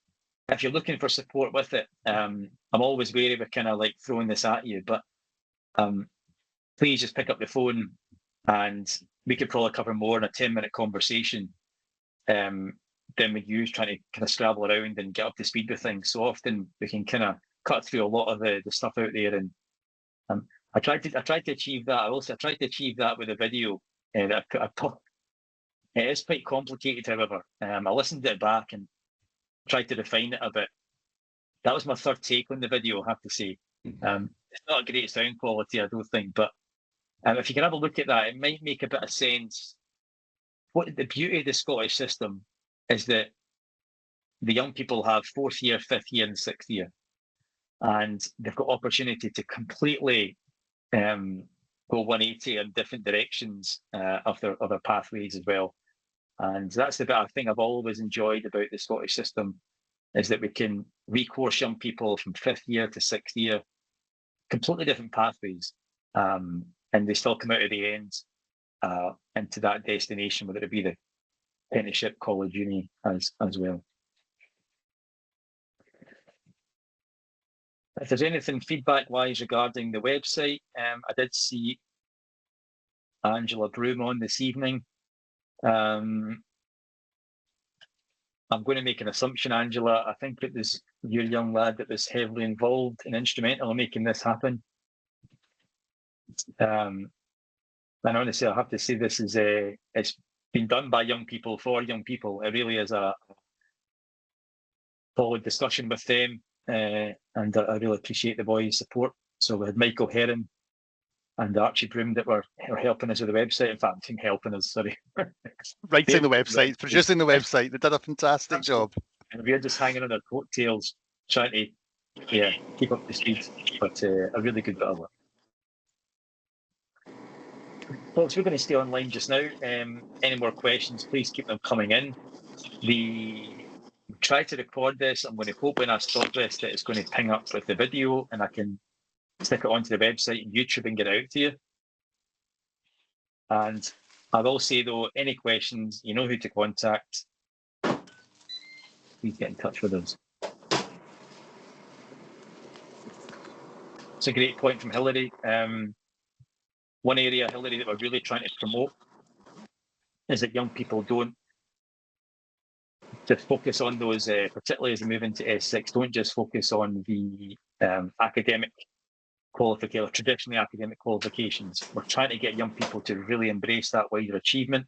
C: if you're looking for support with it, I'm always wary of kind of like throwing this at you, but please just pick up the phone and we could probably cover more in a 10-minute conversation. then we use trying to kind of scrabble around and get up to speed with things. So often we can kind of cut through a lot of the stuff out there. And I tried to achieve that. I tried to achieve that with a video that I put. It is quite complicated, however. I listened to it back and tried to refine it a bit. That was my third take on the video, I have to say. It's not a great sound quality, I don't think, but if you can have a look at that, it might make a bit of sense. What the beauty of the Scottish system is that the young people have fourth year, fifth year, and sixth year, and they've got opportunity to completely go 180 in different directions of their pathways as well. And that's the bit I think I've always enjoyed about the Scottish system, is that we can recourse young people from fifth year to sixth year, completely different pathways, and they still come out at the end into that destination, whether it be the apprenticeship, college, uni as well. If there's anything feedback-wise regarding the website, I did see Angela Broom on this evening. I'm going to make an assumption, Angela. I think it was your young lad that was heavily involved and instrumental in making this happen. And honestly, I have to say this is it's been done by young people for young people. It really is a solid discussion with them, and I really appreciate the boys' support. So we had Michael Heron and Archie Broom that were helping us with the website. In fact, helping us, sorry.
B: Writing the website, producing the website. They did a fantastic job.
C: And we're just hanging on our coattails, trying to, keep up the speed. But a really good bit of work. Folks, we're going to stay online just now. Any more questions, please keep them coming in. Try to record this. I'm going to hope when I stop this that it's going to ping up with the video and I can stick it onto the website and YouTube and get it out to you. And I will say, though, any questions, you know who to contact. Please get in touch with us. It's a great point from Hilary. One area, Hilary, that we're really trying to promote is that young people don't just focus on those, particularly as they move into S6, don't just focus on the academic qualification, traditionally academic qualifications. We're trying to get young people to really embrace that wider achievement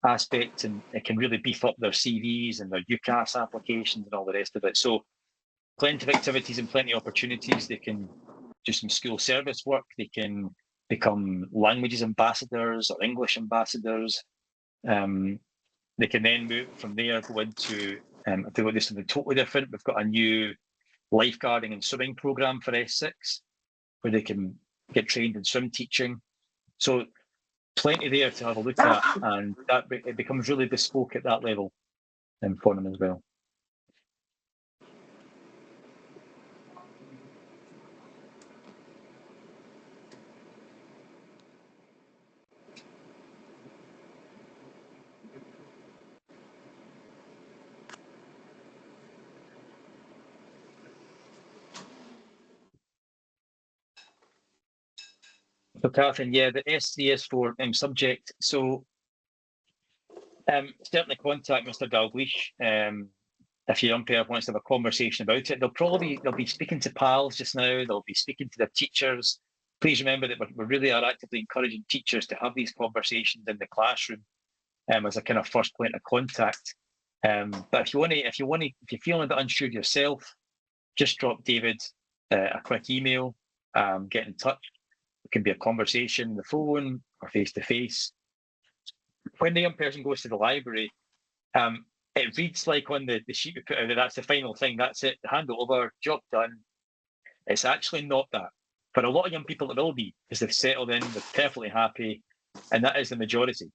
C: aspect, and it can really beef up their CVs and their UCAS applications and all the rest of it. So plenty of activities and plenty of opportunities. They can do some school service work. They can become languages ambassadors or English ambassadors. They can then move from there, go into, if they want to do something totally different, we've got a new lifeguarding and swimming program for S6, where they can get trained in swim teaching. So plenty there to have a look at, and that it becomes really bespoke at that level for them as well. So Catherine, yeah, the S3 is for subject. So certainly contact Mr. Dalgleish if your young player wants to have a conversation about it. They'll be speaking to pals just now. They'll be speaking to their teachers. Please remember that we really are actively encouraging teachers to have these conversations in the classroom as a kind of first point of contact. But if you're feeling a bit unsure yourself, just drop David a quick email, get in touch. It can be a conversation on the phone or face-to-face. When the young person goes to the library, it reads like on the sheet we put out, that's the final thing, that's it, hand it over, job done. It's actually not that. For a lot of young people, it will be, because they've settled in, they're perfectly happy, and that is the majority.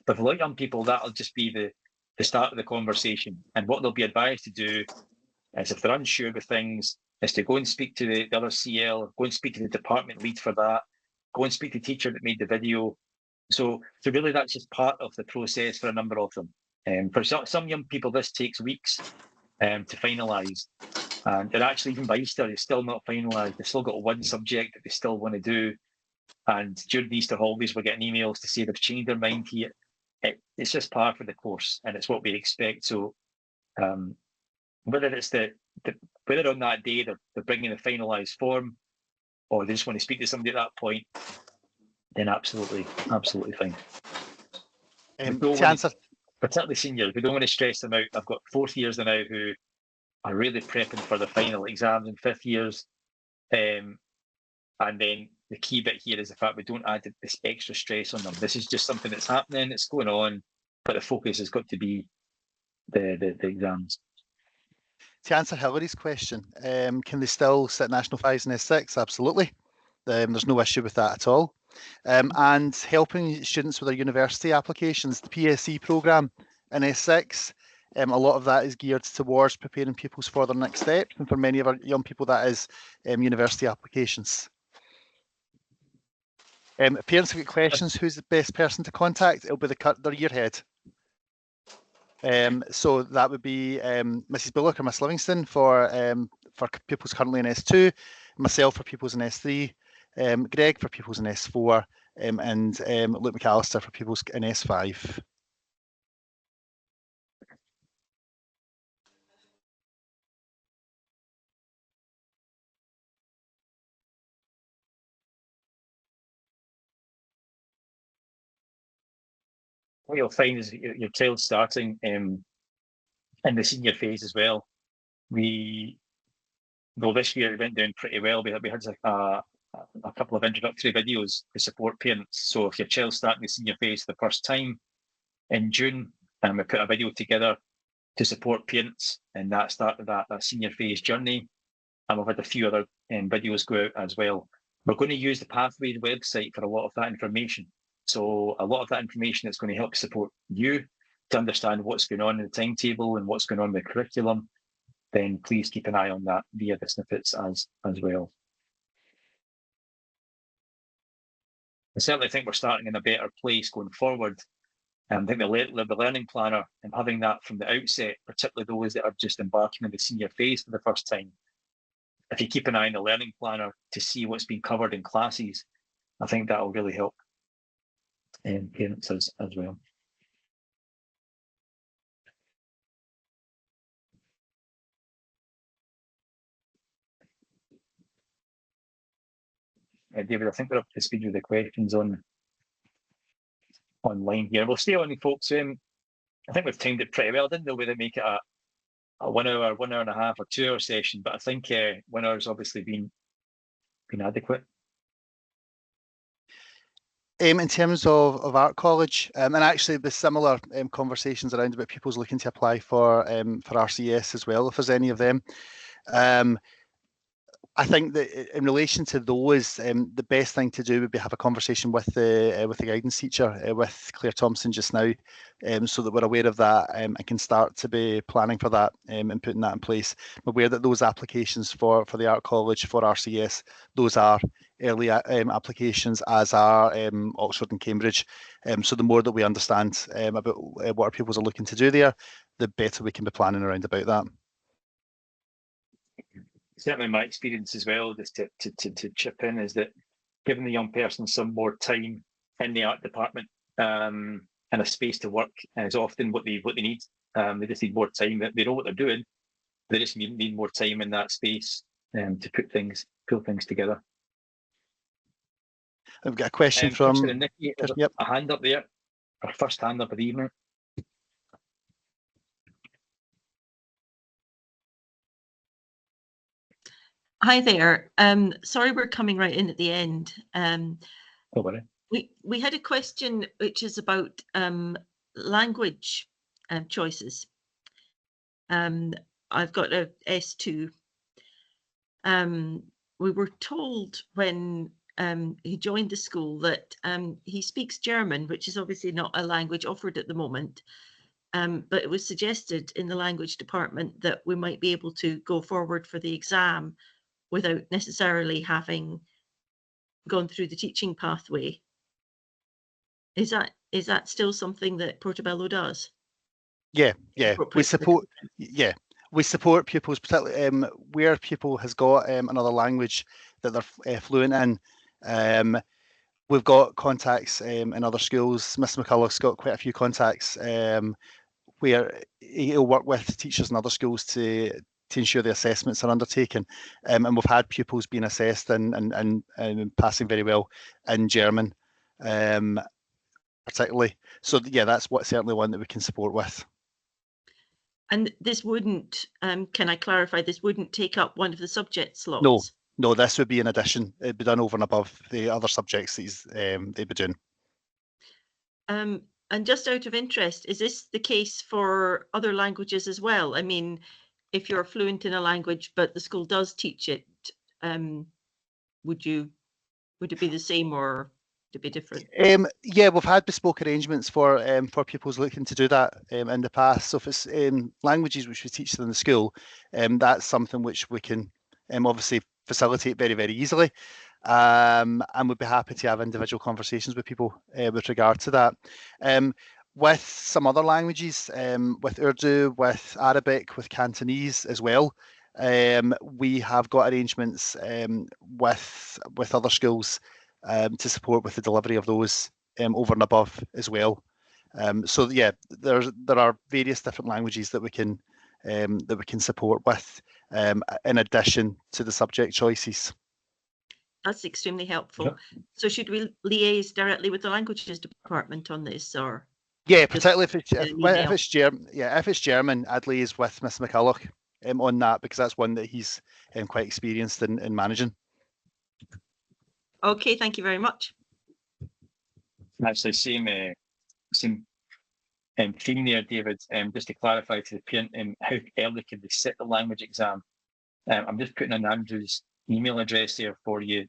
C: But for a lot of young people, that'll just be the start of the conversation. And what they'll be advised to do is, if they're unsure with things, is to go and speak to the other CL, go and speak to the department lead for that, go and speak to the teacher that made the video. So really that's just part of the process for a number of them. For some young people, this takes weeks to finalise. And actually, even by Easter, it's still not finalised. They've still got one subject that they still want to do. And during the Easter holidays, we're getting emails to say they've changed their mind here. it's just par for the course, and it's what we expect. So whether it's whether on that day they're bringing the finalised form, or they just want to speak to somebody at that point, then absolutely fine.
B: To answer,
C: particularly seniors, we don't want to stress them out. I've got fourth years now who are really prepping for the final exams, and fifth years. And then the key bit here is the fact we don't add this extra stress on them. This is just something that's happening, it's going on, but the focus has got to be the exams.
B: to answer Hillary's question, can they still sit National 5s and S6? Absolutely. There's no issue with that at all. And helping students with their university applications, the PSE programme in S6, a lot of that is geared towards preparing pupils for their next steps, and for many of our young people that is university applications. If parents have got questions, who's the best person to contact? It'll be their year head. So that would be Mrs. Bullock or Miss Livingston for pupils currently in S2, myself for pupils in S3, Greg for pupils in S4, and Luke McAllister for pupils in S5.
C: What you'll find is your child starting in the senior phase as well. This year it went down pretty well. We had a couple of introductory videos to support parents. So if your child's starting the senior phase for the first time in June, we put a video together to support parents, and that started that senior phase journey. And we've had a few other videos go out as well. We're going to use the Pathways website for a lot of that information. So a lot of that information is going to help support you to understand what's going on in the timetable and what's going on with the curriculum. Then please keep an eye on that via the snippets as well. I certainly think we're starting in a better place going forward. I think the learning planner and having that from the outset, particularly those that are just embarking on the senior phase for the first time, if you keep an eye on the learning planner to see what's been covered in classes, I think that will really help parents as well. David, I think we're up to speed with the questions online here. We'll stay on, folks. I think we've timed it pretty well. Didn't know whether to make it a 1 hour, 1 hour and a half, or 2 hour session, but I think 1 hour's obviously been adequate.
B: In terms of Art College, and actually the similar conversations around about pupils looking to apply for RCS as well, if there's any of them. I think that in relation to those, the best thing to do would be have a conversation with the guidance teacher, with Claire Thompson just now, so that we're aware of that and can start to be planning for that and putting that in place. I'm aware that those applications for the Art College for RCS, those are early applications, as are Oxford and Cambridge. So the more that we understand about what our pupils are looking to do there, the better we can be planning around about that.
C: Certainly my experience as well, just to chip in, is that giving the young person some more time in the art department and a space to work is often what they need. They just need more time. They know what they're doing. They just need more time in that space to pull things together.
B: I've got a question from
C: Nikki. Yep. A hand up there. Our first hand up of the evening.
D: Hi there. Sorry, we're coming right in at the end.
C: Don't worry.
D: We had a question which is about language choices. I've got a S2. We were told when he joined the school that he speaks German, which is obviously not a language offered at the moment. But it was suggested in the language department that we might be able to go forward for the exam without necessarily having gone through the teaching pathway. Is that still something that Portobello does?
B: Yeah. We support pupils, particularly where pupil has got another language that they're fluent in. we've got contacts in other schools. Mr. McCullough's got quite a few contacts where he'll work with teachers in other schools to ensure the assessments are undertaken. And we've had pupils being assessed and passing very well in German, particularly. So yeah, that's certainly one that we can support with.
D: And this wouldn't, can I clarify, this wouldn't take up one of the subject slots?
B: No, this would be in addition. It'd be done over and above the other subjects that they'd be doing.
D: And just out of interest, is this the case for other languages as well? I mean, if you're fluent in a language, but the school does teach it, would it be the same or would it be different?
B: Yeah, we've had bespoke arrangements for pupils looking to do that in the past. So if it's languages which we teach in the school, that's something which we can obviously facilitate very, very easily. And we'd be happy to have individual conversations with people with regard to that. With some other languages, with Urdu, with Arabic, with Cantonese as well, we have got arrangements with other schools to support with the delivery of those over and above as well. So yeah, there are various different languages that we can support with in addition to the subject choices.
D: That's extremely helpful. Yep. So should we liaise directly with the languages department on this, or?
B: Yeah, particularly if it's German. Yeah, if it's German, I'd liaise with Mr. McCulloch on that, because that's one that he's quite experienced in managing.
D: Okay, thank you very much.
C: Actually, same theme there, David. Just to clarify to the parent, how early can they sit the language exam? I'm just putting in Andrew's email address there for you,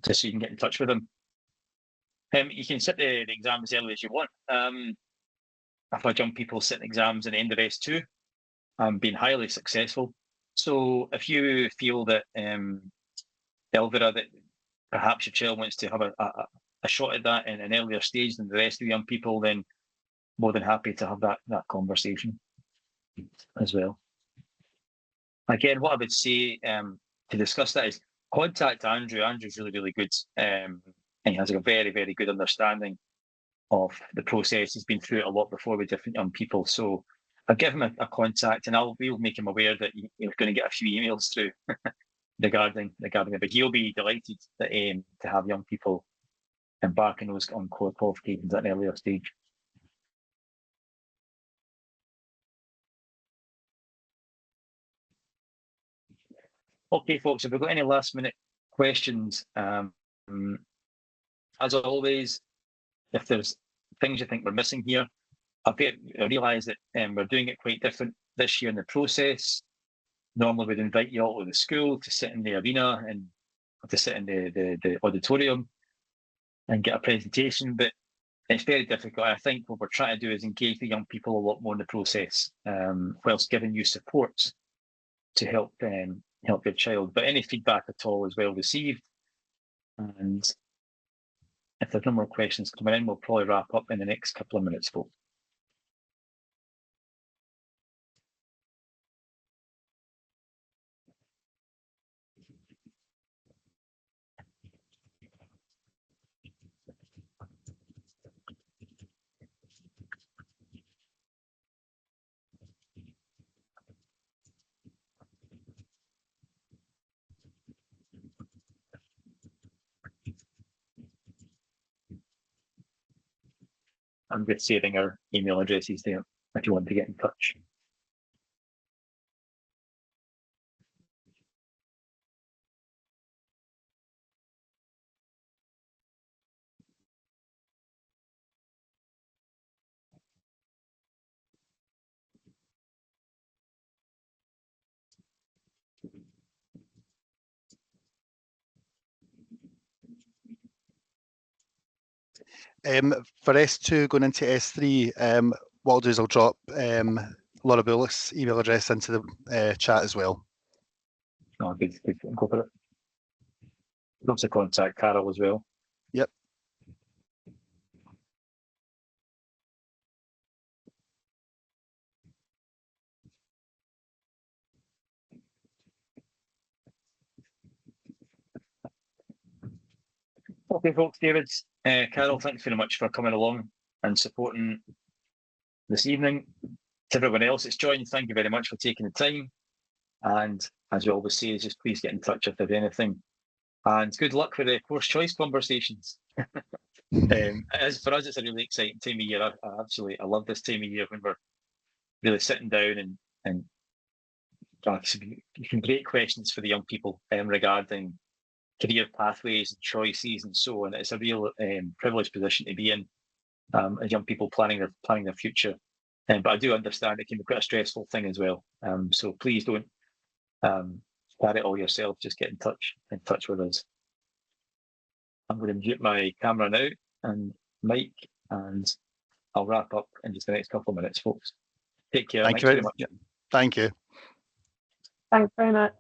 C: just so you can get in touch with him. You can sit the exam as early as you want. I've had young people sitting exams in the end of S2, been highly successful. So if you feel that, Elvira, that perhaps your child wants to have a shot at that in an earlier stage than the rest of the young people, then more than happy to have that conversation as well. Again, what I would say to discuss that is contact Andrew. Andrew's really, really good, and he has a very, very good understanding of the process. He's been through it a lot before with different young people. So I'll give him a contact, and we'll make him aware that you're going to get a few emails through regarding it. But he'll be delighted that, to have young people embark on core qualifications at an earlier stage. Okay, folks, if we've got any last minute questions, as always, if there's things you think we're missing here, I realise that we're doing it quite different this year in the process. Normally we'd invite you all to the school to sit in the arena and to sit in the auditorium and get a presentation, but it's very difficult. I think what we're trying to do is engage the young people a lot more in the process, whilst giving you supports to help your child. But any feedback at all is well received. And if there's no more questions coming in, we'll probably wrap up in the next couple of minutes, folks. I'm just saving our email addresses there if you want to get in touch.
B: For S2 going into S3, what I'll do is I'll drop Laura Bullock's email address into the chat as well.
C: Oh, good. Go for it. Also contact Carol as well.
B: Yep.
C: Okay, folks, David, Carol, thanks very much for coming along and supporting this evening. To everyone else that's joined, thank you very much for taking the time. And as we always say, just please get in touch if there's anything. And good luck with the course choice conversations. As for us, it's a really exciting time of year. I love this time of year when we're really sitting down and asking great questions for the young people regarding career pathways and choices and so on. It's a real privileged position to be in as young people planning their future. But I do understand it can be quite a stressful thing as well. So please don't start it all yourself. Just get in touch with us. I'm going to mute my camera now and mic, and I'll wrap up in just the next couple of minutes, folks. Take care.
B: Thank you very much. Thank you.
E: Thanks very much.